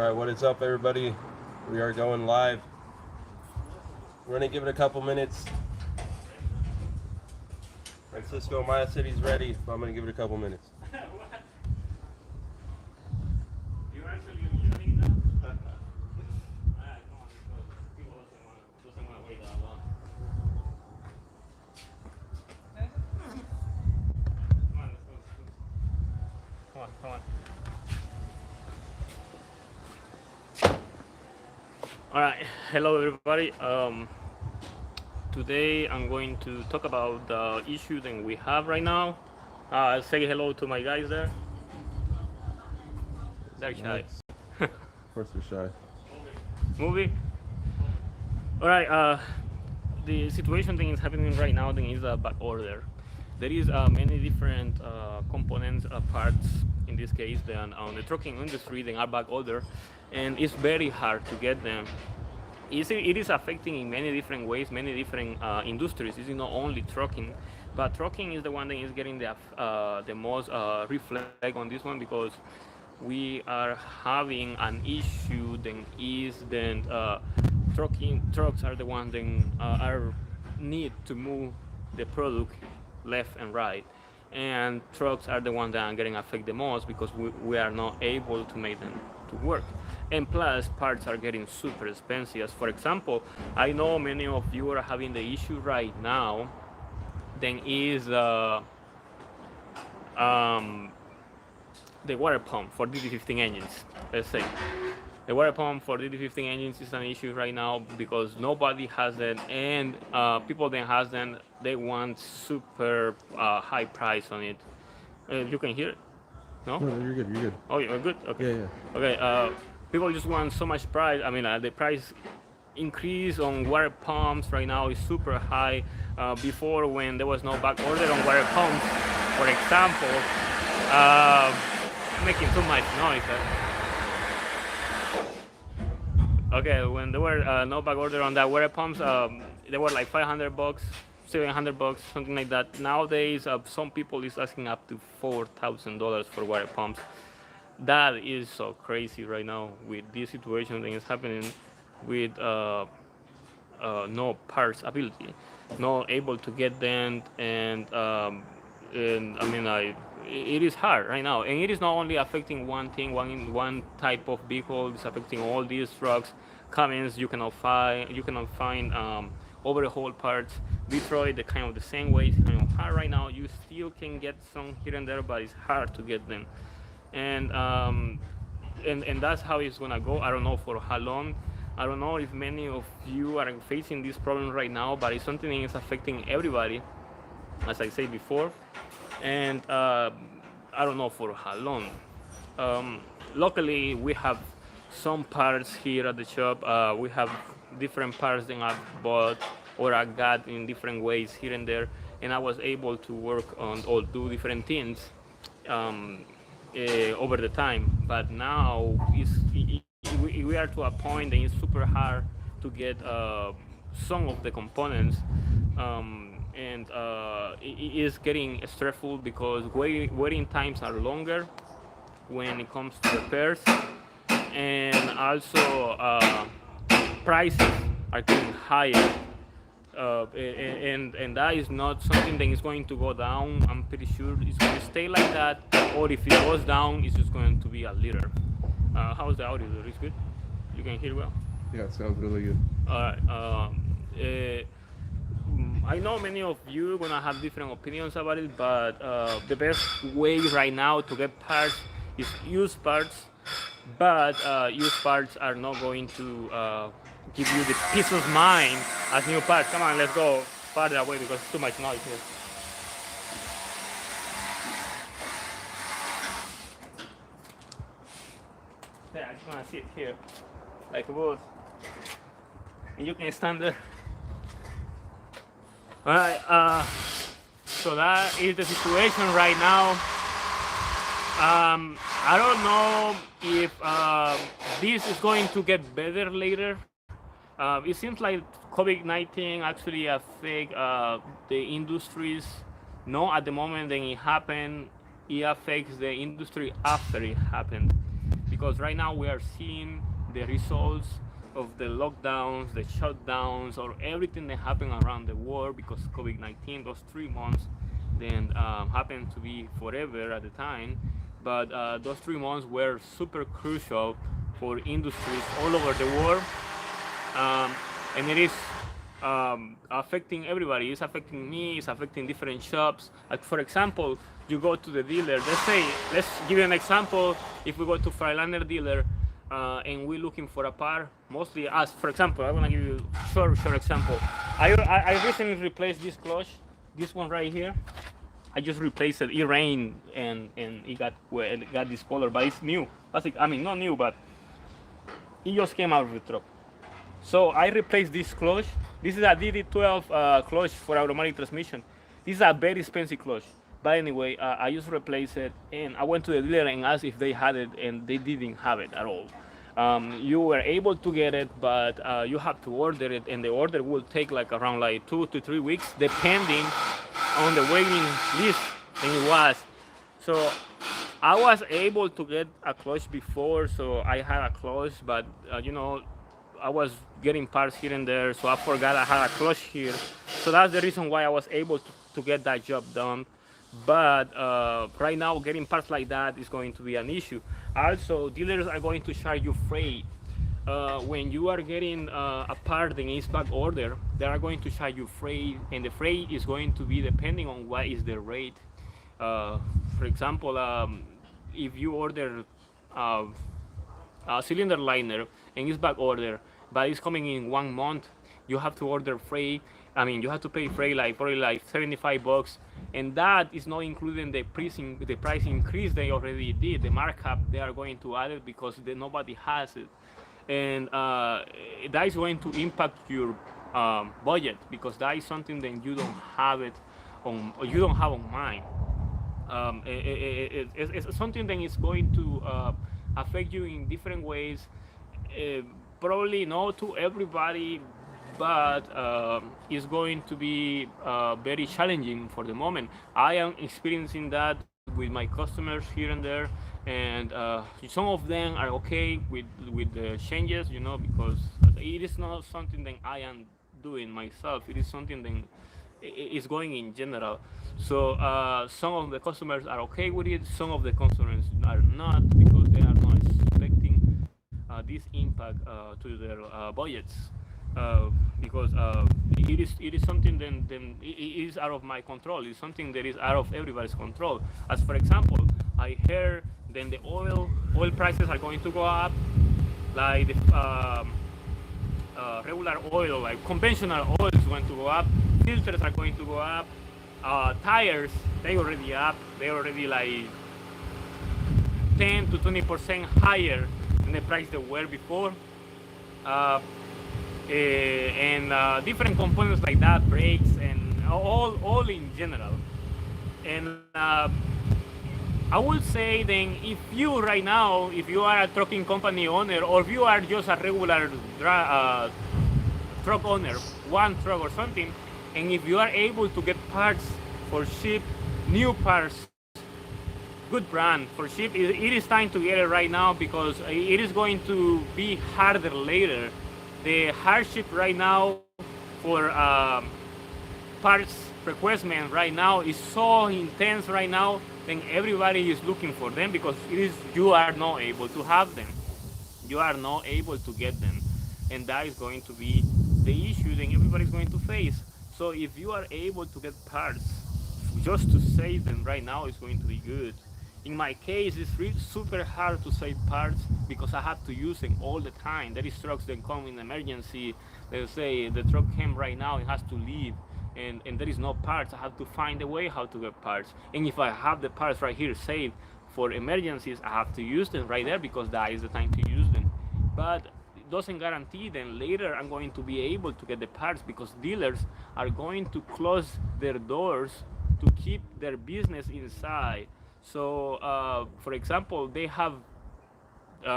Alright, what is up everybody? We are going live. We're going to give it a couple minutes. Francisco, Maya City's ready, but I'm going to give it a couple minutes. You're actually running now? Come on, people doesn't want to wait that long. Come on, let's go. Come on. All right, hello everybody. Today I'm going to talk about the issue that we have right now. Say hello to my guys there. They're shy. Of course they're shy. Movie. All right. The situation that is happening right now then is a back order. There is many different components, parts in this case, then on the trucking industry, they are back order, and it's very hard to get them. It is affecting in many different ways, many different industries. It's not only trucking, but trucking is the one that is getting the most reflect on this one, because we are having an issue that trucks are the ones that are need to move the product left and right, and trucks are the ones that are getting affected the most because we are not able to make them to work. And plus, parts are getting super expensive. As for example, I know many of you are having the issue right now. Then is the water pump for DD15 engines. Let's say the water pump for DD15 engines is an issue right now because nobody has it, and people that has them, they want super high price on it. You can hear it? No? No, you're good. You're good. Oh, you're good. Okay. Yeah. Okay. People just want so much price. I mean, the price increase on water pumps right now is super high. Before, when there was no back order on water pumps, for example, making too much noise. Okay, when there were no back order on that water pumps, they were like $500, $700, something like that. Nowadays, some people is asking up to $4,000 for water pumps. That is so crazy right now with this situation that is happening with no parts ability, not able to get them, and I mean, it is hard right now, and it is not only affecting one thing, one type of vehicle. It's affecting all these trucks, Cummins. You cannot find overhaul parts. Detroit, the kind of the same way. It's kind of hard right now. You still can get some here and there, but it's hard to get them. And that's how it's gonna go. I don't know for how long. I don't know if many of you are facing this problem right now, but it's something that is affecting everybody, as I said before. And I don't know for how long. Luckily, we have some parts here at the shop. We have different parts that I've bought or I got in different ways here and there, and I was able to work on or do different things over the time. But now we are to a point that it's super hard to get some of the components, and it is getting stressful because waiting times are longer when it comes to repairs, and also prices are getting higher. And that is not something that is going to go down. I'm pretty sure it's going to stay like that, or if it goes down, it's just going to be a little. How's the audio? Is good? You can hear well? Yeah, it sounds really good. All right. I know many of you are gonna have different opinions about it, but the best way right now to get parts is used parts. But used parts are not going to give you the peace of mind as new parts. Come on, let's go farther away because it's too much noise here. Yeah, I just want to sit here like a boss. And you can stand there. Alright, so that is the situation right now. I don't know if this is going to get better later. It seems like COVID-19 actually affect the industries. Not at the moment that it happened, it affects the industry after it happened. because right now we are seeing the results of the lockdowns, the shutdowns, or everything that happened around the world because COVID-19. Those 3 months then happened to be forever at the time, but those 3 months were super crucial for industries all over the world, um, and it is affecting everybody. It's affecting me. It's affecting different shops. Like for example, you go to the dealer. Let's give you an example. If we go to Freilander dealer and we're looking for a part, mostly us. For example, I'm gonna give you short example. I recently replaced this clutch, this one right here. I just replaced it. It rained and it got wet. It got this color, but it's new. I mean, not new, but it just came out of the truck. So I replaced this clutch. This is a DD12 clutch for automatic transmission. This is a very expensive clutch. But anyway, I just replaced it, and I went to the dealer and asked if they had it, and they didn't have it at all. You were able to get it, but you have to order it, and the order will take like around like 2 to 3 weeks, depending on the waiting list. And it was. So I was able to get a clutch before, so I had a clutch, but I was getting parts here and there, so I forgot I had a clutch here. So that's the reason why I was able to get that job done. But right now, getting parts like that is going to be an issue. Also, dealers are going to charge you freight. When you are getting a part in is back order, they are going to charge you freight, and the freight is going to be depending on what is the rate. For example, if you order a cylinder liner and it's back order, but it's coming in 1 month, you have to order freight. I mean, you have to pay freight like probably like $75, and that is not including the price increase they already did, the markup they are going to add it because nobody has it, and that is going to impact your budget because that is something that you don't have it on, or you don't have on mind. It's something that is going to affect you in different ways. Probably not to everybody, but it's going to be very challenging for the moment. I am experiencing that with my customers here and there, and some of them are okay with the changes, because it is not something that I am doing myself. It is something that is going in general. So some of the customers are okay with it. Some of the customers are not because they are not expecting this impact to their budgets. Because it is something that it is out of my control. It's something that is out of everybody's control. As for example, I heard then the oil prices are going to go up, like the regular oil, like conventional oil is going to go up. Filters are going to go up. Tires, they already up. They already like 10 to 20% higher than the price they were before. And different components like that, brakes and all in general. And I would say then if you right now, if you are a trucking company owner, or if you are just a regular truck owner, one truck or something, and if you are able to get parts for cheap, new parts, good brand for cheap, it is time to get it right now because it is going to be harder later. The hardship right now for parts requestment right now is so intense right now, then everybody is looking for them because you are not able to have them. You are not able to get them. And that is going to be the issue that everybody is going to face. So if you are able to get parts just to save them right now, is going to be good. In my case, it's really super hard to save parts because I have to use them all the time. There is trucks that come in emergency. They'll say the truck came right now, it has to leave, and there is no parts. I have to find a way how to get parts. And if I have the parts right here saved for emergencies, I have to use them right there because that is the time to use them. But it doesn't guarantee then later I'm going to be able to get the parts because dealers are going to close their doors to keep their business inside. So, for example, they have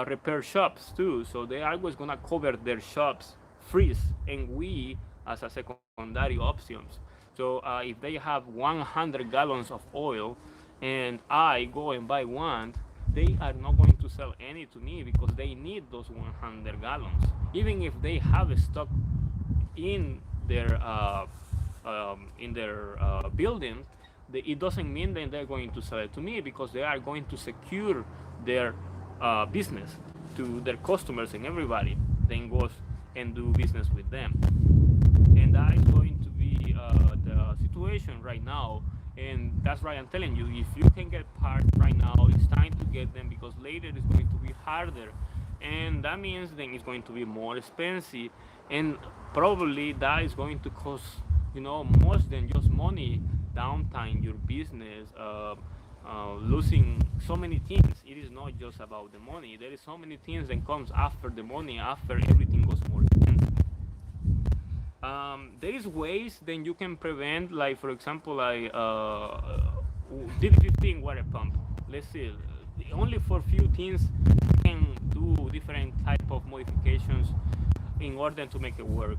repair shops too, so they are always gonna cover their shops free, and we as a secondary options. So if they have 100 gallons of oil, and I go and buy one, they are not going to to sell any to me because they need those 100 gallons. Even if they have a stock in their building, it doesn't mean that they're going to sell it to me because they are going to secure their business to their customers, and everybody then goes and do business with them. And that is going to be the situation right now. And that's why I'm telling you, if you can get parts right now, it's time to get them because later it's going to be harder. And that means then it's going to be more expensive. And probably that is going to cost, more than just money, downtime, your business, losing so many things. It is not just about the money. There is so many things that comes after the money, after everything goes more expensive. There is ways then you can prevent, like for example, like DD15 water pump. Let's see, only for few things you can do different type of modifications in order to make it work.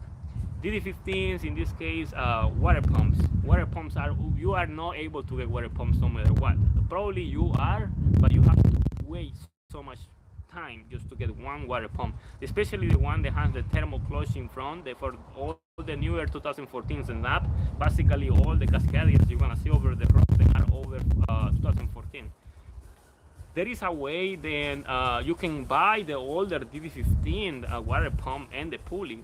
DD15s in this case, water pumps. Water pumps you are not able to get water pumps no matter what. Probably you are, but you have to wait so much time just to get one water pump, especially the one that has the thermal clutch in front. For all the newer 2014s and up, basically all the Cascadias you're gonna see over the road they are over 2014. There is a way then you can buy the older DD15 water pump and the pulley.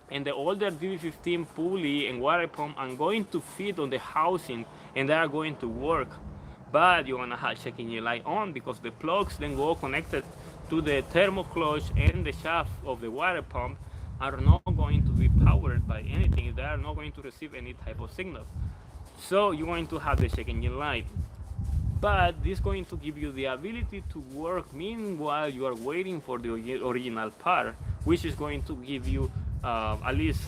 And the older DD15 pulley and water pump are going to fit on the housing and they are going to work. But you're gonna have checking your light on because the plugs then go connected to the thermal clutch and the shaft of the water pump are not going to be powered by anything. They are not going to receive any type of signal. So you're going to have the check engine light. But this is going to give you the ability to work meanwhile you are waiting for the original part, which is going to give you at least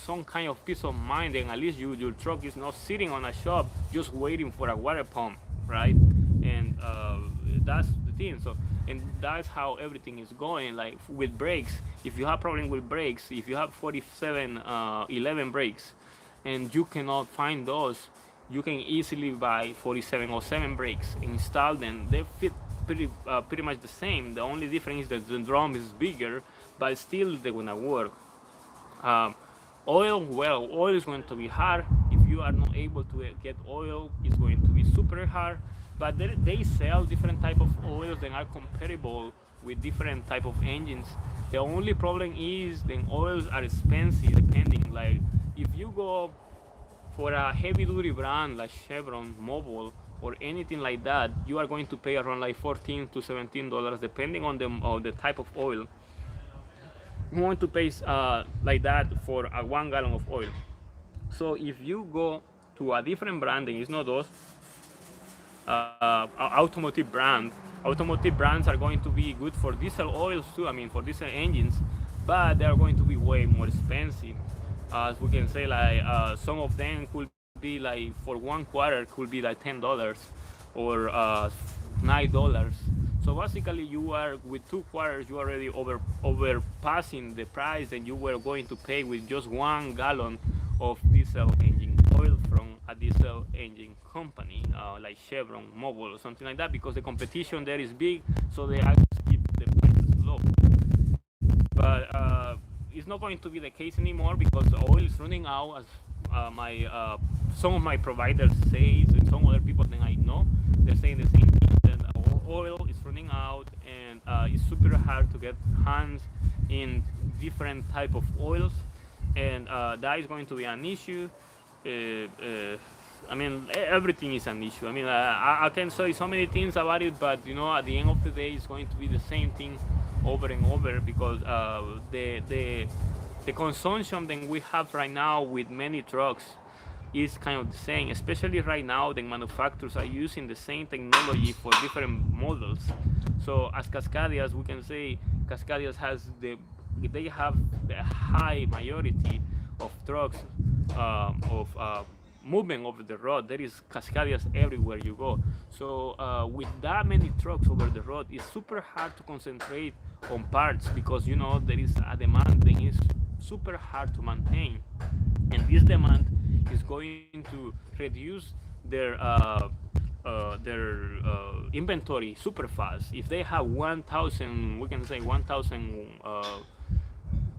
some kind of peace of mind, and at least your truck is not sitting on a shop just waiting for a water pump, right? And that's the thing. So, and that's how everything is going. Like with brakes, if you have problem with brakes, if you have 4711 brakes and you cannot find those, you can easily buy 4707 brakes, install them. They fit pretty much the same. The only difference is that the drum is bigger, but still they're gonna work. Oil is going to be hard. If you are not able to get oil, it's going to be super hard. But they sell different type of oils that are compatible with different type of engines. The only problem is the oils are expensive depending. Like if you go for a heavy duty brand like Chevron, Mobil, or anything like that, you are going to pay around like $14 to $17 depending on the type of oil. You want to pay like that for a 1 gallon of oil. So if you go to a different brand and it's not those automotive brands are going to be good for diesel oils too. I mean for diesel engines, but they are going to be way more expensive. As we can say, like some of them could be like for 1 quarter could be like $10 or $9. So basically, you are with 2 quarters, you are already overpassing the price that you were going to pay with just 1 gallon of diesel engine oil from a diesel engine company like Chevron, Mobil, or something like that, because the competition there is big, so they have to keep the prices low. But it's not going to be the case anymore because the oil is running out, as some of my providers say, and some other people that I know, they're saying the same thing. Oil is running out, and it's super hard to get hands in different type of oils, and that is going to be an issue. I mean, everything is an issue. I mean, I can say so many things about it, but at the end of the day, it's going to be the same thing over and over because the consumption that we have right now with many trucks is kind of the same, especially right now the manufacturers are using the same technology for different models. So as Cascadias, we can say Cascadias they have the high majority of trucks of movement over the road. There is Cascadias everywhere you go. So with that many trucks over the road, it's super hard to concentrate on parts because there is a demand that is super hard to maintain, and this demand is going to reduce their inventory super fast. If they have 1,000, we can say 1,000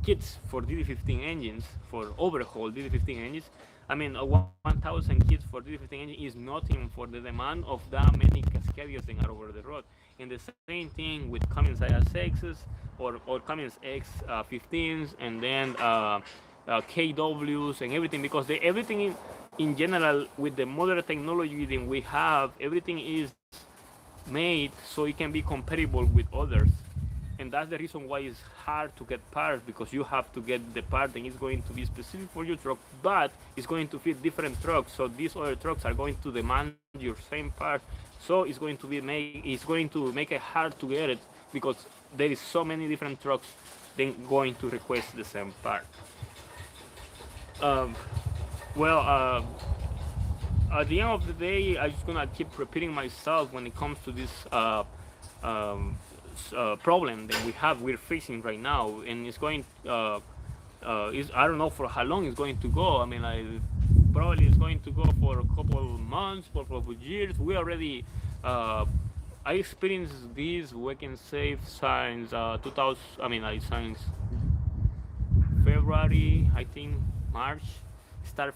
kits for DD15 engines, for overhaul DD15 engines. I mean, 1,000 kits for DD15 engine is nothing for the demand of that many Cascadias that are over the road. And the same thing with Cummins ISXs or Cummins X15s, and then KWs and everything, because everything in general with the modern technology that we have, everything is made so it can be comparable with others. And that's the reason why it's hard to get parts, because you have to get the part and it's going to be specific for your truck, but it's going to fit different trucks. So these other trucks are going to demand your same part. So it's going to make it hard to get it, because there is so many different trucks then going to request the same part. Um, well, at the end of the day, I'm just gonna keep repeating myself when it comes to this um, problem that we're facing right now, and it's going. I don't know for how long it's going to go. I mean, probably it's going to go for a couple of months, for a couple of years. We already. I experienced this, we can say, since 2000. I mean, since February, I think March, start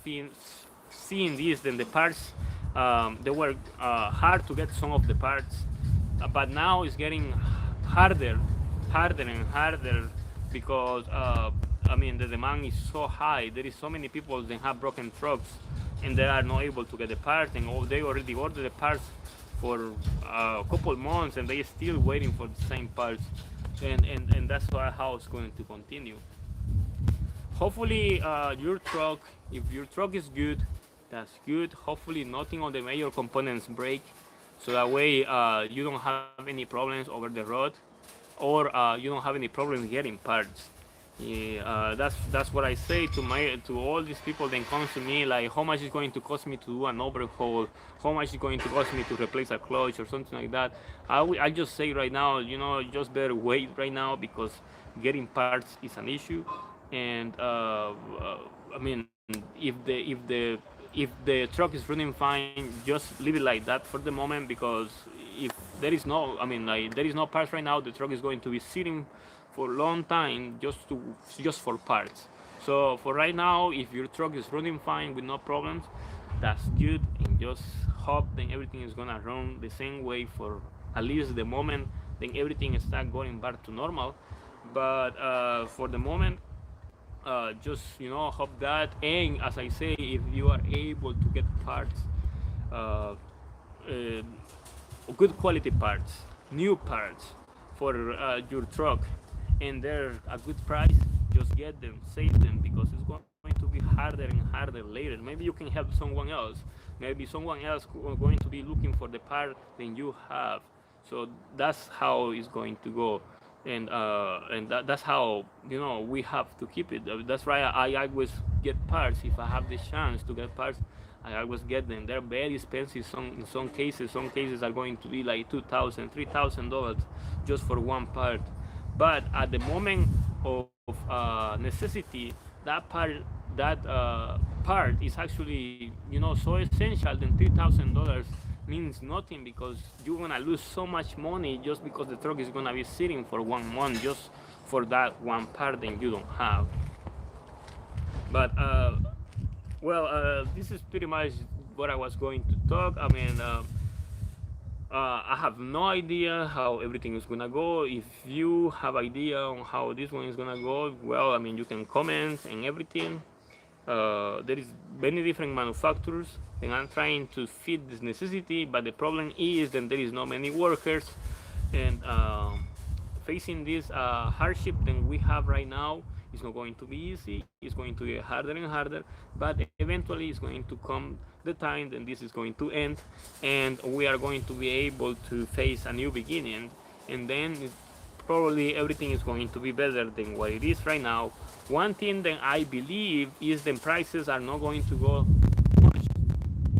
seeing this. Then the parts, they were hard to get some of the parts, but now it's getting harder, harder and harder, because I mean the demand is so high. There is so many people that have broken trucks, and they are not able to get the parts, and they already ordered the parts for a couple months, and they are still waiting for the same parts, and that's how it's going to continue. Hopefully, if your truck is good, that's good. Hopefully, nothing on the major components break, so that way you don't have any problems over the road, or you don't have any problems getting parts. Yeah, that's what I say to all these people that comes to me, like, how much is going to cost me to do an overhaul, how much is going to cost me to replace a clutch or something like that. I just say right now, just better wait right now, because getting parts is an issue. And I mean, if the truck is running fine, just leave it like that for the moment, because if there is no, I mean, like, there is no parts right now, the truck is going to be sitting for a long time just for parts. So for right now, if your truck is running fine with no problems, that's good, and just hope then everything is gonna run the same way for at least the moment. Then everything start going back to normal. But for the moment, just hope that. And as I say, if you are able to get parts, uh, uh, good quality parts, new parts for your truck, and they're a good price, just get them, save them, because it's going to be harder and harder later. Maybe you can help someone else. Maybe someone else going to be looking for the part than you have. So that's how it's going to go. And that's how we have to keep it. That's why I always get parts. If I have the chance to get parts, I always get them. They're very expensive. In some cases are going to be like $2,000, $3,000 just for one part. But at the moment of necessity, that part is actually so essential. Then $3,000 means nothing, because you're gonna lose so much money just because the truck is gonna be sitting for 1 month just for that one part that you don't have. But this is pretty much what I was going to talk. I mean, I have no idea how everything is gonna go. If you have idea on how this one is gonna go, well, I mean, you can comment and everything. There is many different manufacturers, and I'm trying to fit this necessity, but the problem is that there is not many workers, and facing this hardship that we have right now is not going to be easy. It's going to get harder and harder, but eventually it's going to come the time that this is going to end, and we are going to be able to face a new beginning, and then probably everything is going to be better than what it is right now. One thing that I believe is the prices are not going to go much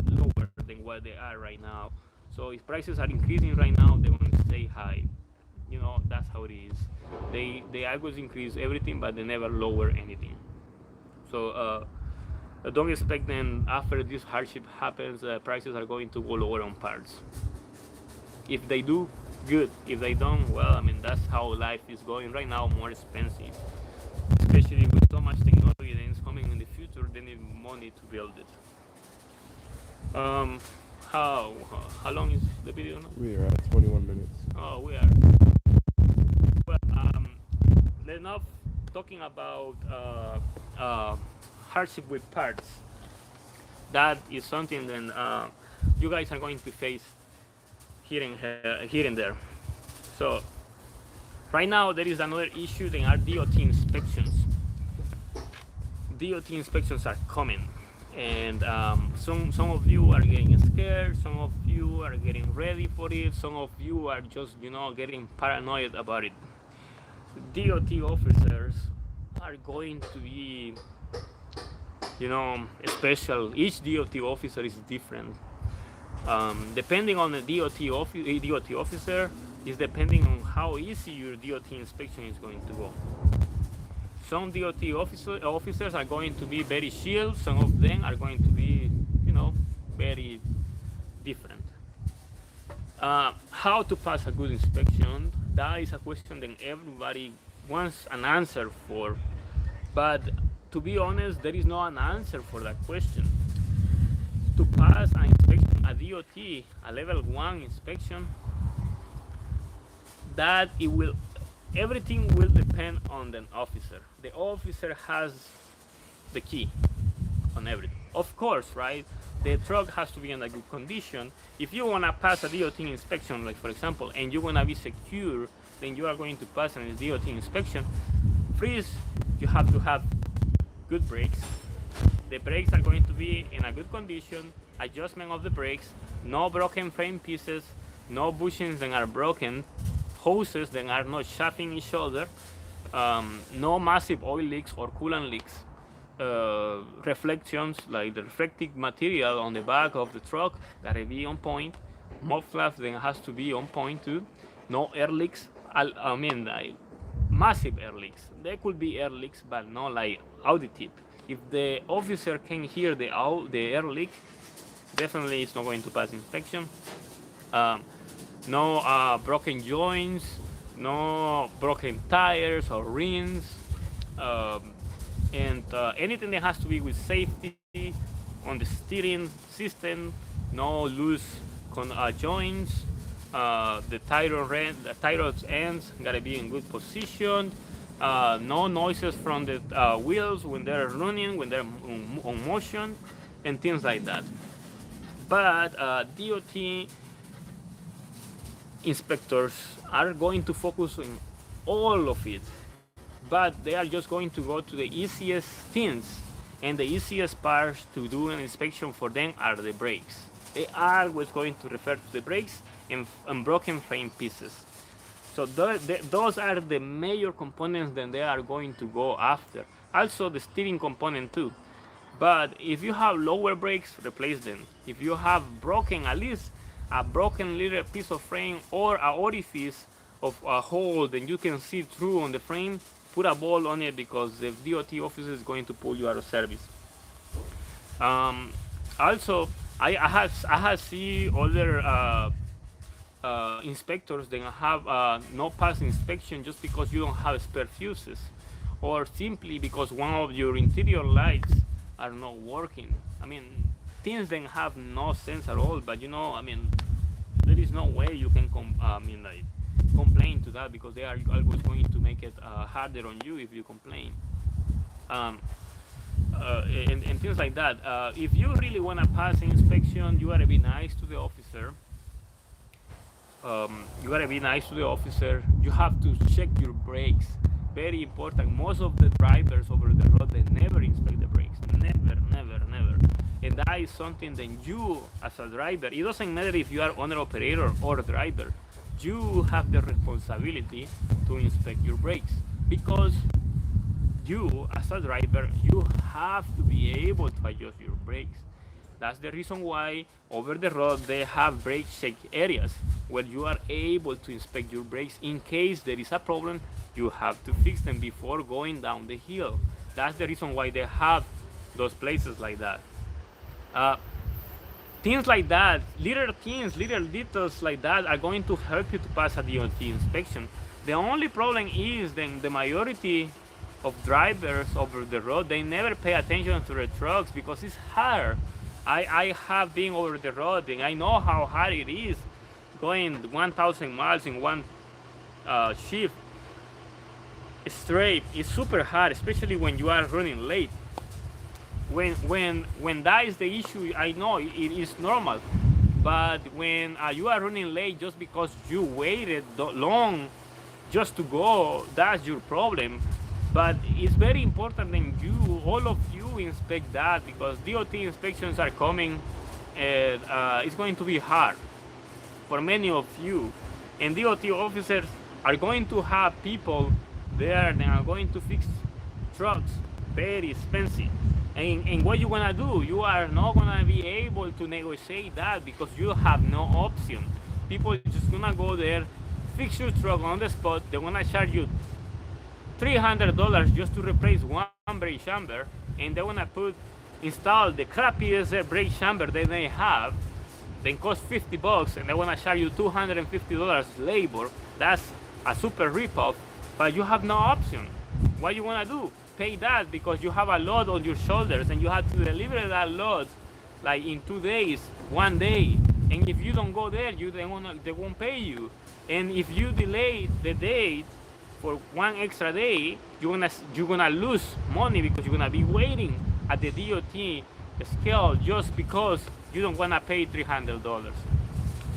lower than what they are right now. So if prices are increasing right now, they're going to stay high. That's how it is. They always increase everything, but they never lower anything. So Don't expect then after this hardship happens, prices are going to go lower on parts. If they do, good. If they don't, well, I mean, that's how life is going right now, more expensive. Especially with so much technology that is coming in the future, they need money to build it. Um, how long is the video now? We are at 21 minutes. Oh, we are. Well, enough talking about hardship with parts. That is something that you guys are going to face here and there. So right now there is another issue. There are DOT inspections. DOT inspections are coming, and some of you are getting scared. Some of you are getting ready for it. Some of you are just getting paranoid about it. DOT officers are going to be special. Each DOT officer is different. Depending on the DOT officer is depending on how easy your DOT inspection is going to go. Some DOT officers are going to be very chill. Some of them are going to be, very different. How to pass a good inspection? That is a question that everybody wants an answer for. But to be honest, there is no an answer for that question. To pass an inspection, a DOT, a level 1 inspection, that everything will depend on the officer. The officer has the key on everything. Of course, right? The truck has to be in a good condition. If you want to pass a DOT inspection, like for example, and you want to be secure, then you are going to pass a DOT inspection. First, you have to have good brakes. The brakes are going to be in a good condition, adjustment of the brakes, no broken frame pieces, no bushings that are broken, hoses that are not shafting each other, no massive oil leaks or coolant leaks, reflections like the reflective material on the back of the truck gotta be on point, mud flaps then has to be on point too, no air leaks. I mean, like massive air leaks. There could be air leaks, but not like auditive. If the officer can hear the air leak, definitely it's not going to pass inspection. No broken joints, no broken tires or rims, and anything that has to be with safety on the steering system, no loose joints, the tire ends gotta be in good position, no noises from the wheels when they're running, when they're on motion, and things like that. But DOT inspectors are going to focus on all of it, but they are just going to go to the easiest things, and the easiest parts to do an inspection for them are the brakes. They are always going to refer to the brakes and broken frame pieces. So those are the major components that they are going to go after. Also the steering component too. But if you have lower brakes, replace them. If you have broken, at least a broken little piece of frame or an orifice of a hole that you can see through on the frame, put a ball on it because the DOT officer is going to pull you out of service. Also, I have seen other inspectors that have no pass inspection just because you don't have spare fuses, or simply because one of your interior lights are not working. I mean, things that have no sense at all. But I mean, there is no way you can complain to that, because they are always going to make it harder on you if you complain. And things like that. If you really want to pass inspection, you gotta be nice to the officer. You gotta be nice to the officer. You have to check your brakes. Very important. Most of the drivers over the road, they never inspect the brakes. Never, never, never. And that is something that you, as a driver, it doesn't matter if you are owner operator or driver, you have the responsibility to inspect your brakes, because you, as a driver, you have to be able to adjust your brakes. That's the reason why over the road they have brake check areas where you are able to inspect your brakes. In case there is a problem, you have to fix them before going down the hill. That's the reason why they have those places like that. Uh, Things like that, little things, little details like that are going to help you to pass a DOT inspection. The only problem is then the majority of drivers over the road, they never pay attention to the trucks because it's hard. I have been over the road and I know how hard it is going 1,000 miles in one shift straight. It's super hard, especially when you are running late. When that is the issue, I know it is normal. But when you are running late just because you waited long just to go, that's your problem. But it's very important that you, all of you, inspect that because DOT inspections are coming, and it's going to be hard for many of you. And DOT officers are going to have people there that are going to fix trucks, very expensive. And what you gonna do? You are not gonna be able to negotiate that because you have no option. People just gonna go there, fix your truck on the spot. They're gonna charge you $300 just to replace one brake chamber, and they're gonna install the crappiest brake chamber that they have. Then cost $50, and they're gonna charge you $250 labor. That's a super ripoff. But you have no option. What you wanna do? Pay that because you have a load on your shoulders and you have to deliver that load like in 2 days, 1 day. And if you don't go there, they won't pay you. And if you delay the date for 1 extra day, you're gonna lose money because you're gonna be waiting at the DOT scale just because you don't wanna pay $300.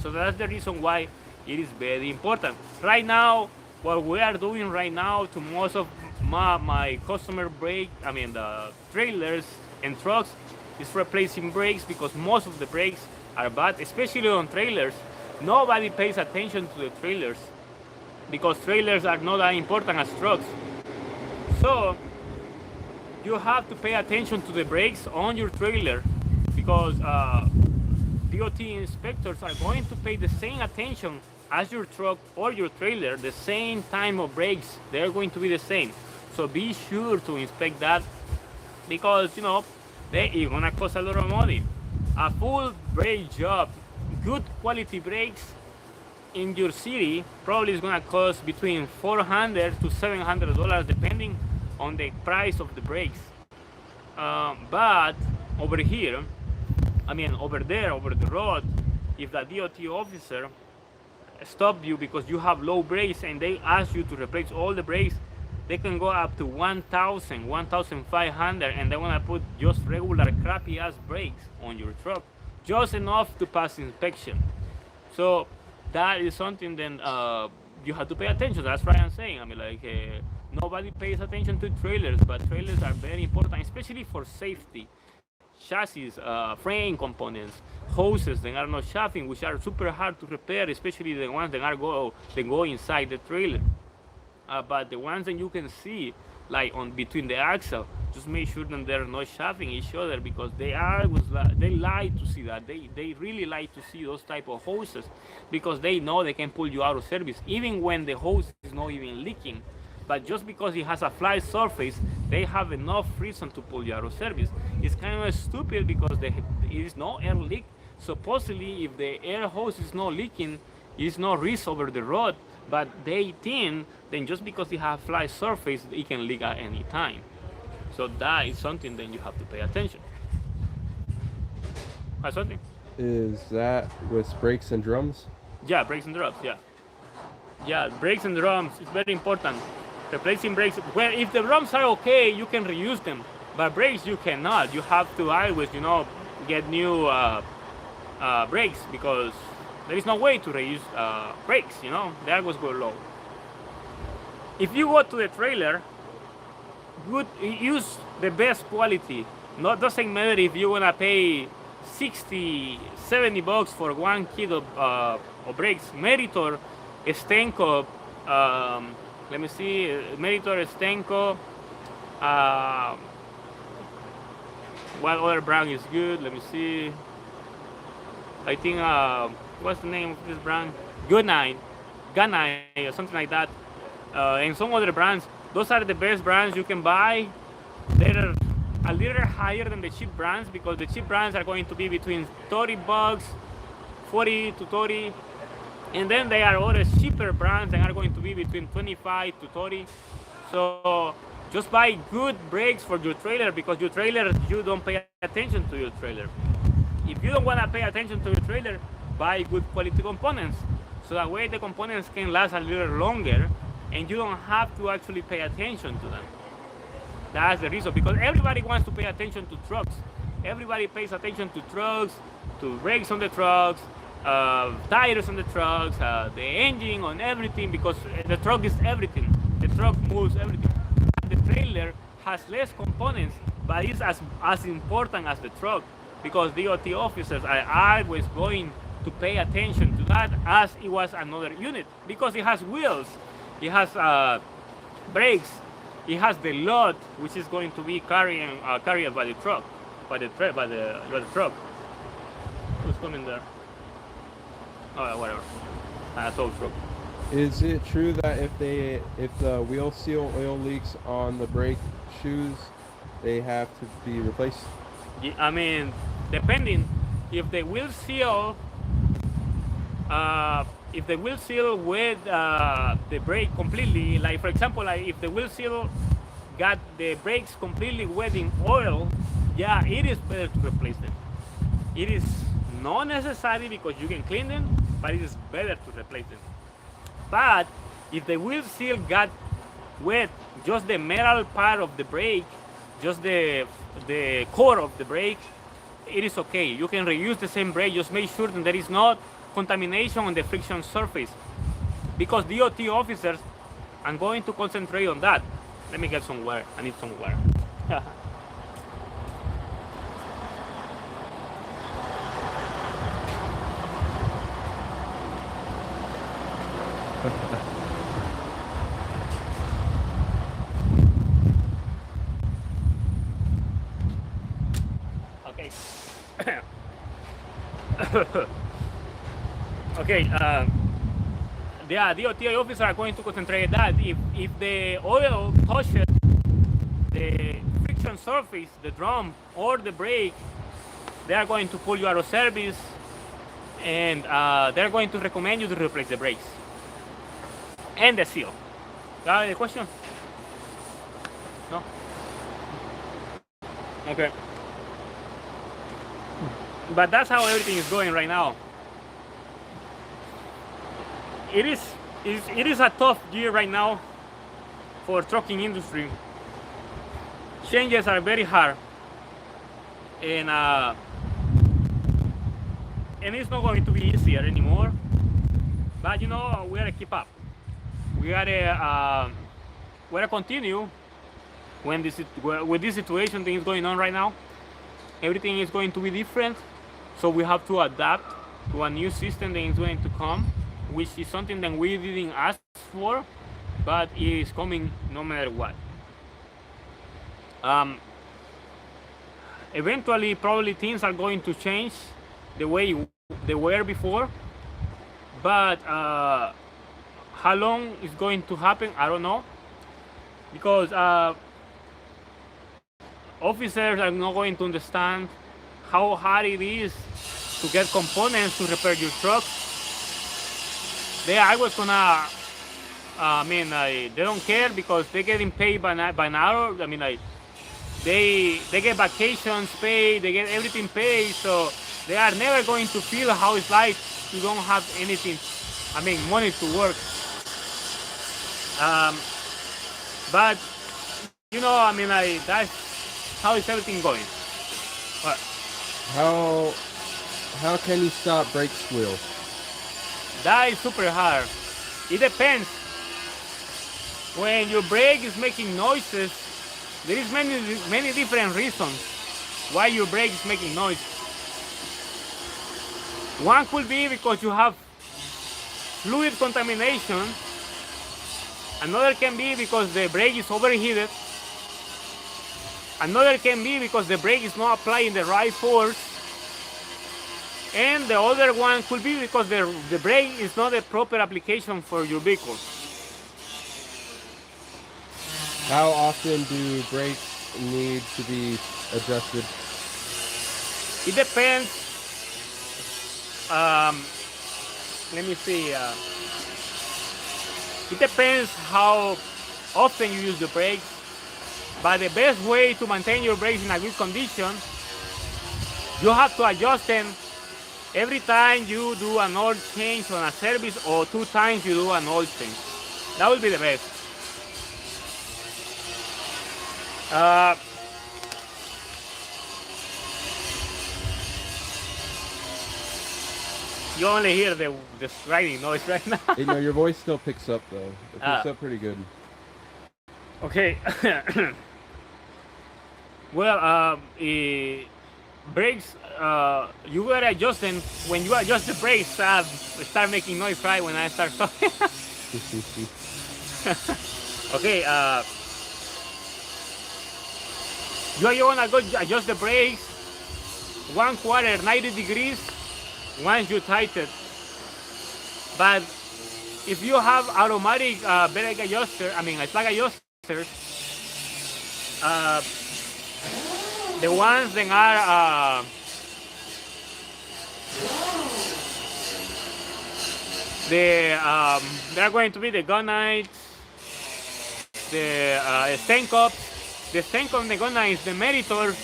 So that's the reason why it is very important. Right now, what we are doing right now to most of my customer the trailers and trucks is replacing brakes because most of the brakes are bad, especially on trailers. Nobody pays attention to the trailers because trailers are not that important as trucks. So you have to pay attention to the brakes on your trailer because DOT inspectors are going to pay the same attention as your truck or your trailer. The same time of brakes, they're going to be the same. So be sure to inspect that because it's gonna cost a lot of money. A full brake job, good quality brakes in your city probably is gonna cost between $400 to $700 depending on the price of the brakes. But over here, over there, over the road, if the DOT officer stop you because you have low brakes and they ask you to replace all the brakes, they can go up to 1,000, 1,500, and they want to put just regular crappy ass brakes on your truck, just enough to pass inspection. So that is something then you have to pay attention. That's what I'm saying. Nobody pays attention to trailers, but trailers are very important, especially for safety. Chassis, frame components, hoses that are not shafting, which are super hard to repair, especially the ones that go inside the trailer. But the ones that you can see, like on between the axle, just make sure that they're not shoving each other because they like to see that. They really like to see those type of hoses because they know they can pull you out of service even when the hose is not even leaking. But just because it has a flat surface, they have enough reason to pull you out of service. It's kind of stupid because it is no air leak. Supposedly, if the air hose is not leaking, it's no risk over the road. But they think then just because it has flat surface, it can leak at any time. So that is something that you have to pay attention. Something? Is that with brakes and drums? Yeah, brakes and drums. Yeah, brakes and drums. It's very important. Replacing brakes. Well, if the drums are okay, you can reuse them. But brakes, you cannot. You have to always, get new brakes because there is no way to reuse brakes. They always go low. If you go to the trailer, use the best quality. Doesn't matter if you wanna pay $60, $70 for 1 kilo of brakes. Meritor, Stenco, let me see, Meritor, Stenco, what other brand is good? Let me see. I think, what's the name of this brand? Goodnight, or something like that. And some other brands. Those are the best brands you can buy. They're a little higher than the cheap brands because the cheap brands are going to be between 30 bucks, 40 to 30, and then there are other cheaper brands that are going to be between 25 to 30. So just buy good brakes for your trailer because your trailer, you don't pay attention to your trailer. If you don't want to pay attention to your trailer, buy good quality components. So that way the components can last a little longer and you don't have to actually pay attention to them. That's the reason, because everybody wants to pay attention to trucks. Everybody pays attention to trucks, to brakes on the trucks, tires on the trucks, the engine on everything, because the truck is everything. The truck moves everything. The trailer has less components, but it's as important as the truck, because DOT officers are always going to pay attention to that as it was another unit, because it has wheels, it has brakes, it has the load which is going to be carried by the truck, by the truck. Who's coming there? Oh, whatever. Tow truck. Is it true that if the wheel seal oil leaks on the brake shoes, they have to be replaced? Yeah, I mean, depending if the wheel seal, with the brake completely, like for example, like if the wheel seal got the brakes completely wet in oil, yeah, it is better to replace them. It is not necessary because you can clean them, but it is better to replace them. But if the wheel seal got wet, just the metal part of the brake, just the core of the brake, it is okay. You can reuse the same brake. Just make sure that there is not contamination on the friction surface, because DOT officers are going to concentrate on that. Let me get some water. I need some water. Okay. Okay. The DOT officers are going to concentrate that if the oil touches the friction surface, the drum or the brake, they are going to pull you out of service, and they're going to recommend you to replace the brakes and the seal. Got any question? No? Okay. But that's how everything is going right now. It is a tough year right now for trucking industry. Changes are very hard, and it's not going to be easier anymore. But you know, we gotta keep up. We gotta continue with this situation thing is going on right now. Everything is going to be different, so we have to adapt to a new system that is going to come, which is something that we didn't ask for, but it is coming no matter what. Eventually, probably things are going to change the way they were before, but how long it's going to happen, I don't know, because officers are not going to understand how hard it is to get components to repair your truck. They don't care because they're getting paid by an hour. I mean, like, they get vacations paid, they get everything paid, so they are never going to feel how it's like to don't have anything, money to work. But you know, that's how is everything going. What? How can you stop brake squeals? That is super hard. It depends. When your brake is making noises, there is many different reasons why your brake is making noise. One could be because you have fluid contamination. Another can be because the brake is overheated. Another can be because the brake is not applying the right force. And the other one could be because the brake is not a proper application for your vehicle. How often do brakes need to be adjusted? It depends. Um, Let me see. It depends how often you use the brakes. But the best way to maintain your brakes in a good condition, you have to adjust them every time you do an oil change on a service, or 2 times you do an oil change. That will be the best. Uh, you only hear the grinding noise right now. You know, your voice still picks up though. It picks up pretty good. Okay. Well, brakes, you gotta adjust them. When you adjust the brakes, start making noise, right? When I start talking. Okay. You wanna go adjust the brakes 1/4, 90 degrees once you tighten. But if you have automatic brake adjuster, slug adjusters, the ones that are they're going to be the Gunnites, the Stenkops. The Stenkop and the Gunnites, the Meritor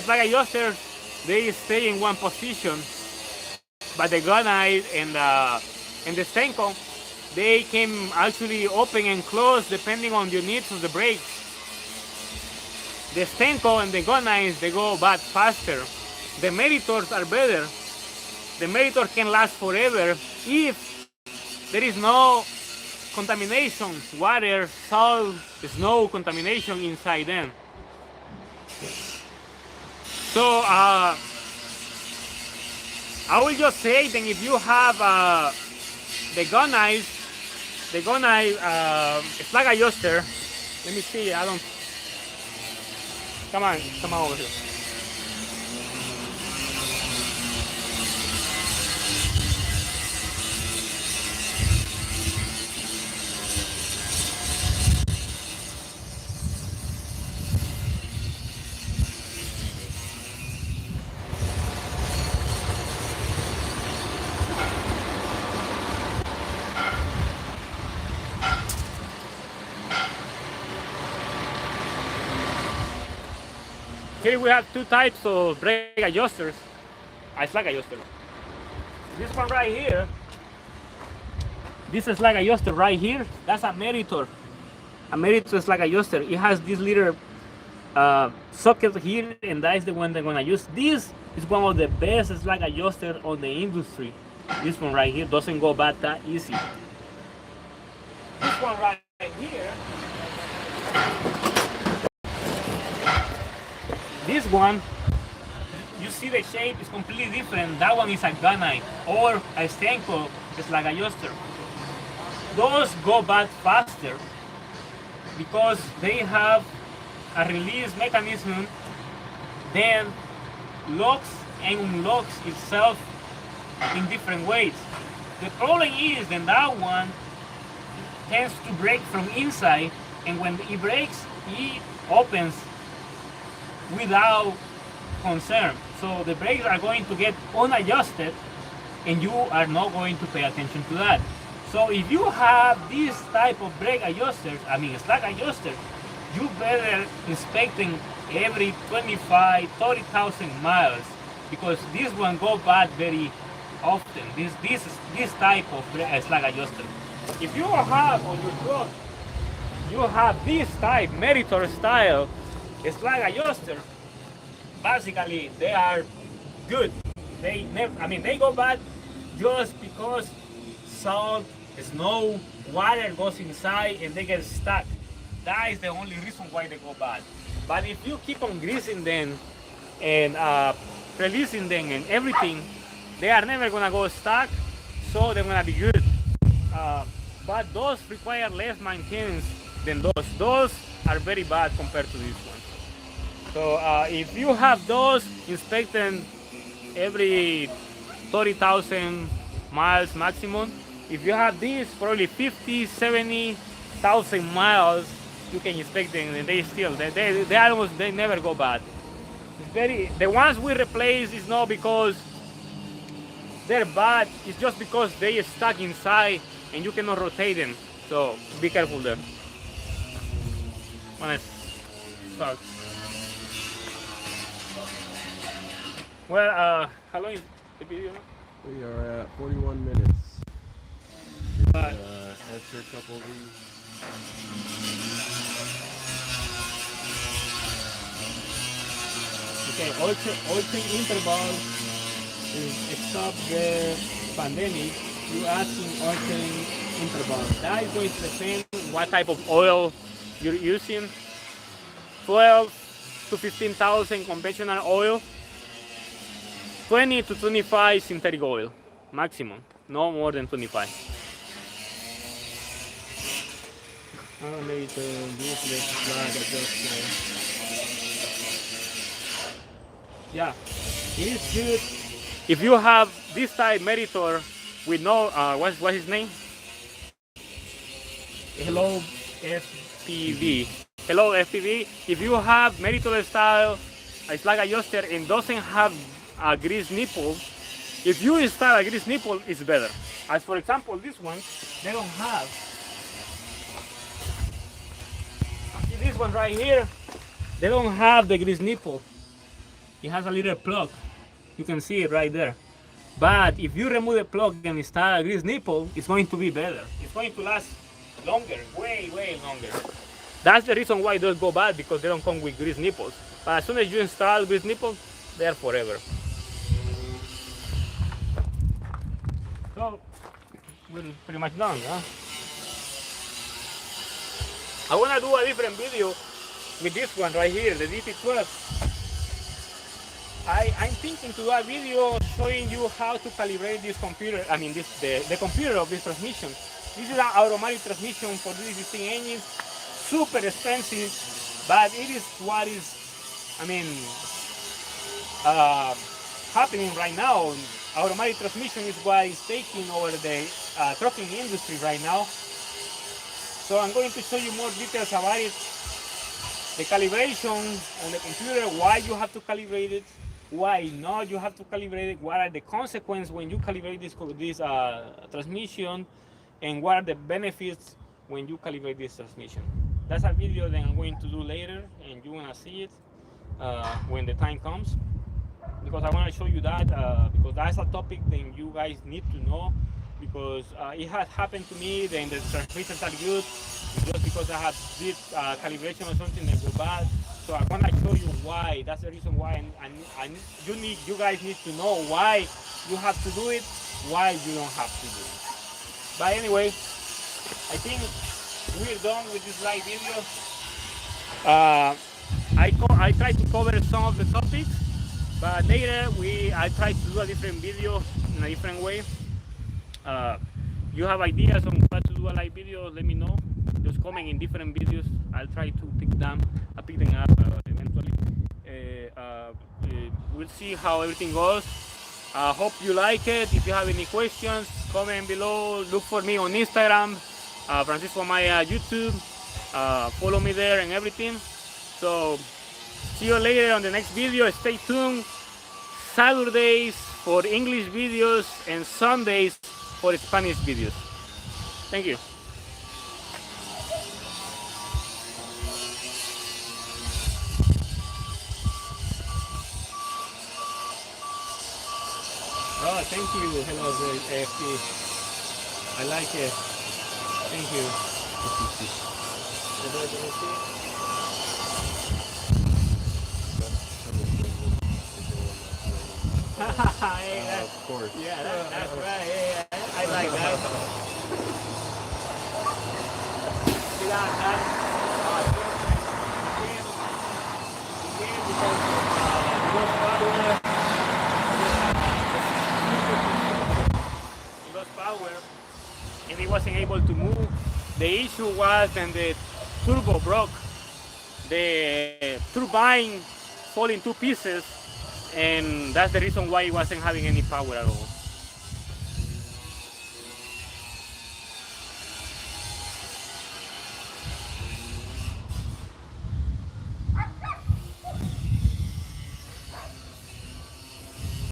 slug adjusters, they stay in one position. But the Gunite and the Stenkop, they can actually open and close depending on your needs of the brakes. The Stenko and the Gunnites, they go bad faster. The Meritors are better. The Meritor can last forever if there is no contamination, water, salt, snow contamination inside them. So I will just say that if you have the Gunite slug adjuster, let me see. Come on over here. Here we have 2 types of brake adjusters, slug adjuster. This one right here, this is slug adjuster right here, that's a Meritor slug adjuster. It has this little socket here, and that is the one they're gonna use. This is one of the best slug adjusters on the industry. This one right here doesn't go bad that easy. This one right here, this one, you see the shape is completely different. That one is a Gunite or a Stenko slug adjuster. Those go bad faster because they have a release mechanism, then locks and unlocks itself in different ways. The problem is that one tends to break from inside, and when it breaks, it opens without concern. So the brakes are going to get unadjusted, and you are not going to pay attention to that. So if you have this type of brake adjusters, slug adjusters, you better inspect them every 25, 30,000 miles, because this one go bad very often. This type of slug adjuster. If you have on your truck, you have this type Meritor style slug adjuster. Basically, they are good. They go bad just because salt, snow, water goes inside and they get stuck. That is the only reason why they go bad. But if you keep on greasing them and releasing them and everything, they are never gonna go stuck, so they're gonna be good. But those require less maintenance than those. Those are very bad compared to this one. So if you have those, inspect them every 30,000 miles maximum. If you have these, probably 50, 70,000 miles, you can inspect them, and they never go bad. The ones we replace is not because they're bad, it's just because they are stuck inside and you cannot rotate them. So be careful there. When it's stuck. Well, how long is the video now? We are at 41 minutes. Answer a couple of these. Okay, oil change interval is stop the pandemic. You asking oil change interval. That is going to depend what type of oil you're using. 12 to 15,000 conventional oil. 20 to 25 synthetic oil, maximum, no more than 25. Maybe to use this flag yeah, it is good if you have this type Meritor with no what's his name? Hello FPV. Hello FPV. If you have Meritor style slug adjuster and doesn't have a grease nipple, if you install a grease nipple, it's better. As for example, this one, they don't have. See this one right here, they don't have the grease nipple. It has a little plug. You can see it right there. But if you remove the plug and install a grease nipple, it's going to be better. It's going to last longer, way longer. That's the reason why those go bad, because they don't come with grease nipples. But as soon as you install grease nipples, they're forever. So we're pretty much done, huh? I want to do a different video with this one right here, the DT12. I'm thinking to do a video showing you how to calibrate this computer, the computer of this transmission. This is an automatic transmission for this 16 engines, super expensive, but it is what is, happening right now. Automatic transmission is what is taking over the trucking industry right now. So I'm going to show you more details about it. The calibration on the computer, why you have to calibrate it, why not you have to calibrate it, what are the consequences when you calibrate this transmission, and what are the benefits when you calibrate this transmission. That's a video that I'm going to do later, and you're going to see it when the time comes. Because I want to show you that, because that's a topic that you guys need to know, because it has happened to me, then the transmissions are good, just because I have this calibration or something that go bad. So I want to show you why. That's the reason why you guys need to know why you have to do it, why you don't have to do it. But anyway, I think we're done with this live video. I tried to cover some of the topics, but later I try to do a different video in a different way. You have ideas on what to do a live video, let me know. Just comment in different videos. I'll try to pick them up eventually. We'll see how everything goes. Hope you like it. If you have any questions, comment below. Look for me on Instagram, Francisco Maya YouTube. Follow me there and everything. So see you later on the next video. Stay tuned. Saturdays for English videos and Sundays for Spanish videos. Thank you. Oh, thank you. Hello, AFP. I like it. Thank you. Of course. Yeah, that's right. Yeah, I like that. See that? He lost power and he wasn't able to move. The issue was when the turbo broke. The turbine fell in two pieces, and that's the reason why he wasn't having any power at all.